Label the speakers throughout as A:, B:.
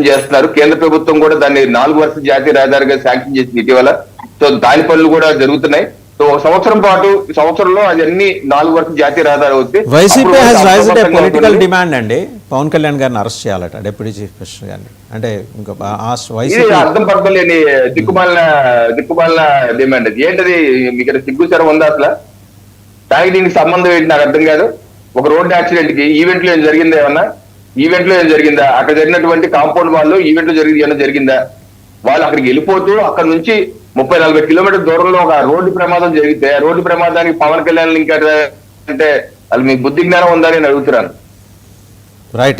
A: చేస్తున్నారు. కేంద్ర ప్రభుత్వం కూడా దాన్ని 4 వర్ష జాతీయ రహదారిగా శాంక్షన్ చేసింది ఇటీవల. సో దాని పనులు కూడా జరుగుతున్నాయి. సో సంవత్సరంలో అది 4 వర్ష జాతీయ రహదారి వస్తే
B: YCP has raised A political demand అండి, పవన్ కళ్యాణ్ గారిని అరెస్ట్ చేయాలట డిప్యూటీ చీఫ్ మినిస్టర్ గారిని. అంటే ఇంకా
A: అర్థం పడతలేని దిక్కుమాలిన డిమాండ్ అది. ఏంటది? మీకు సిగ్గుచరం ఉందా అసలు? దానికి దీనికి సంబంధం ఏంటి నాకు అర్థం కాదు. ఒక రోడ్డు యాక్సిడెంట్ కి ఈవెంట్ లో ఏం జరిగిందా? ఏమన్నా ఈవెంట్ లో ఏం జరిగిందా? అక్కడ జరిగినటువంటి కాంపౌండ్ వాళ్ళు ఈవెంట్ లో ఏమైనా జరిగిందా? వాళ్ళు అక్కడికి వెళ్ళిపోతూ అక్కడ నుంచి 30-40 కిలోమీటర్ దూరంలో ఒక రోడ్డు ప్రమాదం జరిగితే రోడ్డు ప్రమాదానికి పవన్ కళ్యాణ్ ఇంకా అంటే అది మీకు బుద్ధి జ్ఞానం ఉందా నేను అడుగుతున్నాను.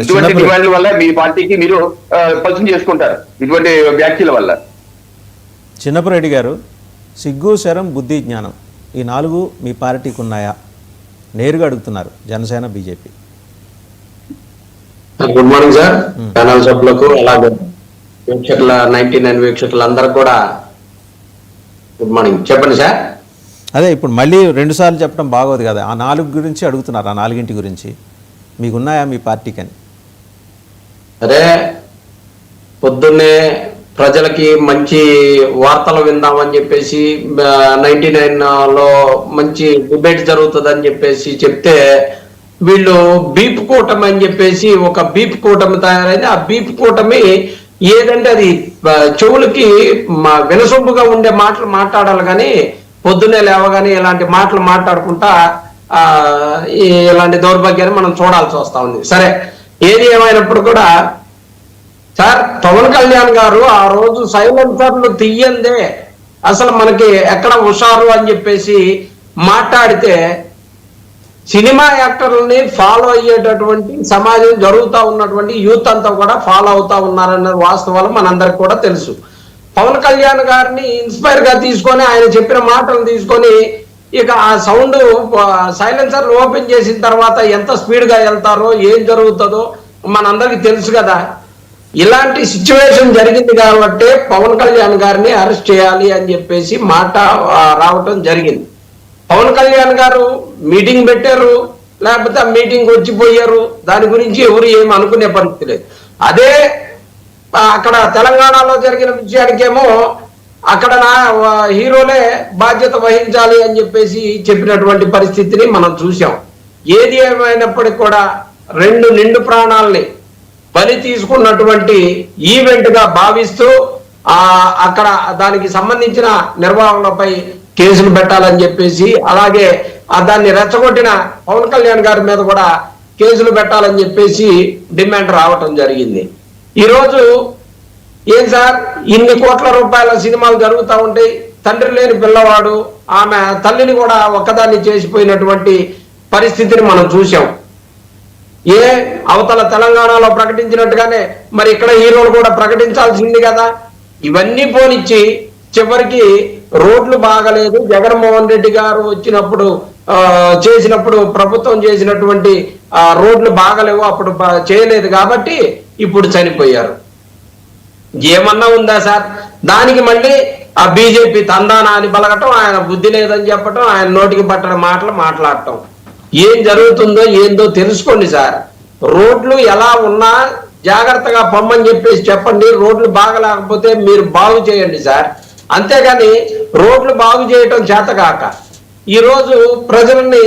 A: ఇటువంటి డిమాండ్ల వల్ల మీ పార్టీకి మీరు పరిచయం చేసుకుంటారు ఇటువంటి వ్యాఖ్యల వల్ల.
B: చిన్నపురెడ్డి గారు, సిగ్గు, శరం, బుద్ధి, జ్ఞానం ఈ 4 మీ పార్టీకి ఉన్నాయా? నేరుగా అడుగుతున్నారు Janasena, BJP.
C: Good morning sir, panel సభ్యులకు అలాగే వీక్షకుల 99 వీక్షకులందరూ కూడా గుడ్ మార్నింగ్. చెప్పండి సార్.
B: అదే ఇప్పుడు మళ్ళీ 2 సార్లు చెప్పడం బాగోదు కదా. ఆ 4 గురించి అడుగుతున్నారు, ఆ 4ంటి గురించి మీకున్నాయా మీ పార్టీకి అని?
C: అదే పొద్దున్నే ప్రజలకి మంచి వార్తలు విందామని చెప్పేసి 99లో మంచి డిబేట్ జరుగుతుందని చెప్పేసి చెప్తే వీళ్ళు బీప్ కూటమి అని చెప్పేసి ఒక బీప్ కూటమి తయారైంది. ఆ బీప్ కూటమి ఏదంటే అది చెవులకి వినసొంపుగా ఉండే మాటలు మాట్లాడాలి కానీ పొద్దున్నే లేవగానే ఇలాంటి మాటలు మాట్లాడుకుంటా ఇలాంటి దౌర్భాగ్యాన్ని మనం చూడాల్సి వస్తా ఉంది. సరే, ఏది ఏమైనప్పుడు కూడా సార్, పవన్ కళ్యాణ్ గారు ఆ రోజు సైలెన్సర్లు తీయందే అసలు మనకి ఎక్కడ హుషారు అని చెప్పేసి మాట్లాడితే సినిమా యాక్టర్లని ఫాలో అయ్యేటటువంటి సమాజం జరుగుతూ ఉన్నటువంటి యూత్ అంతా కూడా ఫాలో అవుతా ఉన్నారన్న వాస్తవాలు మనందరికి కూడా తెలుసు. పవన్ కళ్యాణ్ గారిని ఇన్స్పైర్ గా తీసుకొని ఆయన చెప్పిన మాటలు తీసుకొని ఇక ఆ సౌండ్ సైలెన్సర్లు ఓపెన్ చేసిన తర్వాత ఎంత స్పీడ్ గా వెళ్తారో ఏం జరుగుతుందో మనందరికి తెలుసు కదా. ఇలాంటి సిచ్యువేషన్ జరిగింది కాబట్టి పవన్ కళ్యాణ్ గారిని అరెస్ట్ చేయాలి అని చెప్పేసి మాట రావటం జరిగింది. పవన్ కళ్యాణ్ గారు మీటింగ్ పెట్టారు, లేకపోతే ఆ మీటింగ్ వచ్చిపోయారు, దాని గురించి ఎవరు ఏమి అనుకునే పరిస్థితి లేదు. అదే అక్కడ తెలంగాణలో జరిగిన విషయానికేమో అక్కడ హీరోలే బాధ్యత వహించాలి అని చెప్పేసి చెప్పినటువంటి పరిస్థితిని మనం చూసాం. ఏది ఏమైనప్పటికీ కూడా 2 నిండు ప్రాణాలని బలి తీసుకున్నటువంటి ఈవెంట్ గా భావిస్తూ అక్కడ దానికి సంబంధించిన నిర్వహణపై కేసులు పెట్టాలని చెప్పేసి, అలాగే దాన్ని రెచ్చగొట్టిన పవన్ కళ్యాణ్ గారి మీద కూడా కేసులు పెట్టాలని చెప్పేసి డిమాండ్ రావటం జరిగింది. ఈరోజు ఏం సార్, ఇన్ని కోట్ల రూపాయల సినిమాలు జరుగుతూ ఉంటాయి. తండ్రి లేని పిల్లవాడు, ఆమె తల్లిని కూడా ఒక్కదాన్ని చేసిపోయినటువంటి పరిస్థితిని మనం చూసాం. అవతల తెలంగాణలో ప్రకటించినట్టుగానే మరి ఇక్కడ హీరోలు కూడా ప్రకటించాల్సింది కదా. ఇవన్నీ పోనిచ్చి చివరికి రోడ్లు బాగలేదు, జగన్మోహన్ రెడ్డి గారు వచ్చినప్పుడు చేసినప్పుడు ప్రభుత్వం చేసినటువంటి రోడ్లు బాగలేవు, అప్పుడు చేయలేదు కాబట్టి ఇప్పుడు చనిపోయారు. ఏమన్నా ఉందా సార్? దానికి మళ్ళీ ఆ బీజేపీ తందానా అని బలగటం, ఆయన బుద్ధి లేదని చెప్పటం, ఆయన నోటికి పట్టడం మాటలు మాట్లాడటం. ఏం జరుగుతుందో ఏందో తెలుసుకోండి సార్. రోడ్లు ఎలా ఉన్నా జాగ్రత్తగా పొమ్మని చెప్పేసి చెప్పండి. రోడ్లు బాగలేకపోతే మీరు బాగు చేయండి సార్. అంతేగాని రోడ్లు బాగు చేయటం చేతగాక ఈరోజు ప్రజల్ని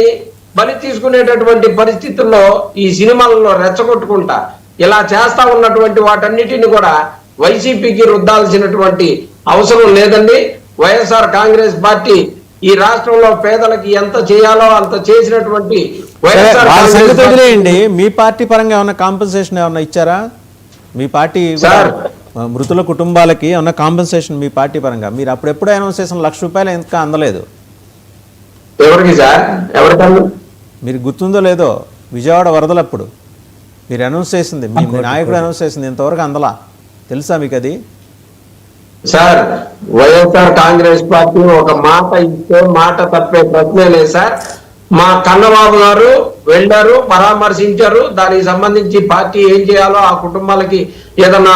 C: బలి తీసుకునేటటువంటి పరిస్థితుల్లో ఈ సినిమాలలో రెచ్చగొట్టుకుంటా ఇలా చేస్తా ఉన్నటువంటి వాటన్నిటిని కూడా వైసీపీకి రుద్దాల్సినటువంటి అవసరం లేదండి. వైఎస్ఆర్ కాంగ్రెస్ పార్టీ ఈ రాష్ట్రంలో పేదలకి ఎంత చేయాలో అంత చేసినటువంటి
B: వదిలేయండి. మీ పార్టీ పరంగా ఏమన్నా కాంపెన్సేషన్ ఏమన్నా ఇచ్చారా? మీ పార్టీ మృతుల కుటుంబాలకి ఏమన్నా కాంపెన్సేషన్ మీ పార్టీ పరంగా మీరు అప్పుడెప్పుడు అనౌన్స్ చేసిన ₹1,00,000 ఇంకా అందలేదు?
C: ఎవరికి సార్? ఎవరికన్నా
B: మీరు గుర్తుందో లేదో, విజయవాడ వరదలప్పుడు మీరు అనౌన్స్ చేసింది, మీ నాయకుడు అనౌన్స్ చేసింది, ఇంతవరకు అందలా. తెలుసా మీకు అది?
C: సార్, వైఎస్ఆర్ కాంగ్రెస్ పార్టీ ఒక మాట ఇస్తే మాట తప్పే ప్రశ్నే లేదు సార్. మా కన్నబాబు గారు వెళ్ళారు, పరామర్శించారు. దానికి సంబంధించి పార్టీ ఏం చేయాలో ఆ కుటుంబాలకి ఏదన్నా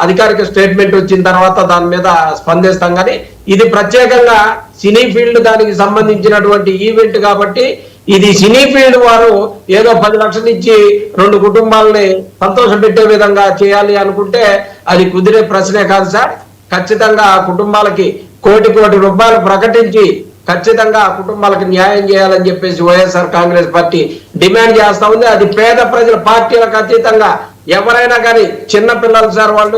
C: అధికారిక స్టేట్మెంట్ వచ్చిన తర్వాత దాని మీద స్పందిస్తాం. కానీ ఇది ప్రత్యేకంగా సినీ ఫీల్డ్ దానికి సంబంధించినటువంటి ఈవెంట్ కాబట్టి ఇది సినీ ఫీల్డ్ వారు ఏదో 10 లక్షలు ఇచ్చి 2 కుటుంబాలని సంతోషం పెట్టే విధంగా చేయాలి అనుకుంటే అది కుదిరే ప్రశ్నే కాదు సార్. ఖచ్చితంగా ఆ కుటుంబాలకి కోటి రూపాయలు ప్రకటించి ఖచ్చితంగా ఆ కుటుంబాలకు న్యాయం చేయాలని చెప్పేసి వైఎస్ఆర్ కాంగ్రెస్ పార్టీ డిమాండ్ చేస్తా ఉంది. అది పేద ప్రజల పార్టీలకు అతీతంగా ఎవరైనా కానీ చిన్న పిల్లలు సార్ వాళ్ళు